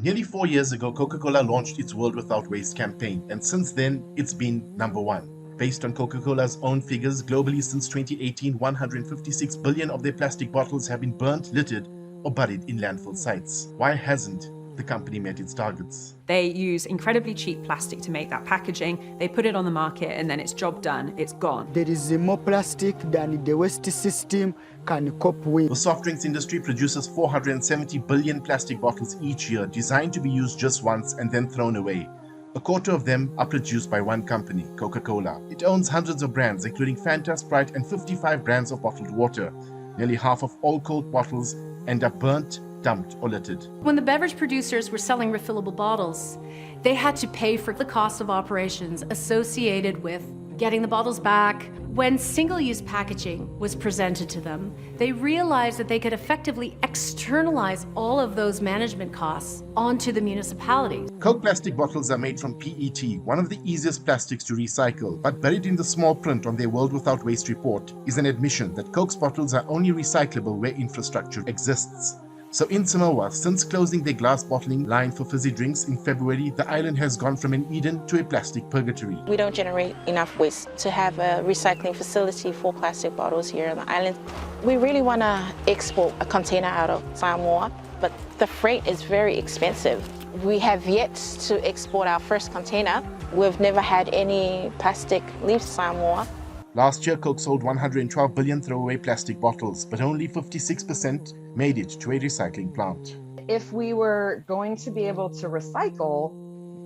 Nearly 4 years ago, Coca-Cola launched its World Without Waste campaign, and since then, it's been number one. Based on Coca-Cola's own figures, globally since 2018, 156 billion of their plastic bottles have been burnt, littered, or buried in landfill sites. Why hasn't the company met its targets? They use incredibly cheap plastic to make that packaging. They put it on the market and then it's job done, it's gone. There is more plastic than the waste system can cope with. The soft drinks industry produces 470 billion plastic bottles each year, designed to be used just once and then thrown away. A quarter of them are produced by one company, Coca-Cola. It owns hundreds of brands, including Fanta, Sprite, and 55 brands of bottled water. Nearly half of all Coke bottles end up burnt, dumped, or littered. When the beverage producers were selling refillable bottles, they had to pay for the cost of operations associated with getting the bottles back. When single-use packaging was presented to them, they realized that they could effectively externalize all of those management costs onto the municipalities. Coke plastic bottles are made from PET, one of the easiest plastics to recycle, but buried in the small print on their World Without Waste report is an admission that Coke's bottles are only recyclable where infrastructure exists. So in Samoa, since closing their glass bottling line for fizzy drinks in February, the island has gone from an Eden to a plastic purgatory. We don't generate enough waste to have a recycling facility for plastic bottles here on the island. We really want to export a container out of Samoa, but the freight is very expensive. We have yet to export our first container. We've never had any plastic leave Samoa. Last year, Coke sold 112 billion throwaway plastic bottles, but only 56% made it to a recycling plant. If we were going to be able to recycle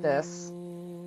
this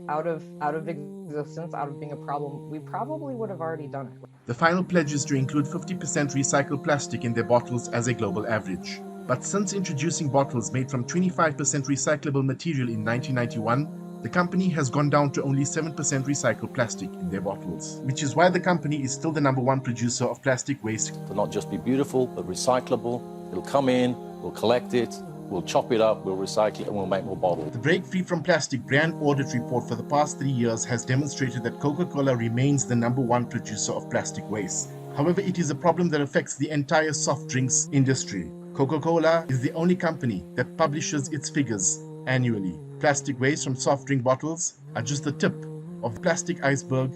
out of existence, out of being a problem, we probably would have already done it. The final pledge is to include 50% recycled plastic in their bottles as a global average. But since introducing bottles made from 25% recyclable material in 1991, the company has gone down to only 7% recycled plastic in their bottles, which is why the company is still the #1 producer of plastic waste. It'll not just be beautiful, but recyclable. It'll come in, we'll collect it, we'll chop it up, we'll recycle it, and we'll make more bottles. The Break Free from Plastic brand audit report for the past 3 years has demonstrated that Coca-Cola remains the #1 producer of plastic waste. However, it is a problem that affects the entire soft drinks industry. Coca-Cola is the only company that publishes its figures annually. Plastic waste from soft drink bottles are just the tip of the plastic iceberg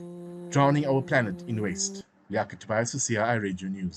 drowning our planet in waste. Liaka Tobias for CRI Radio News.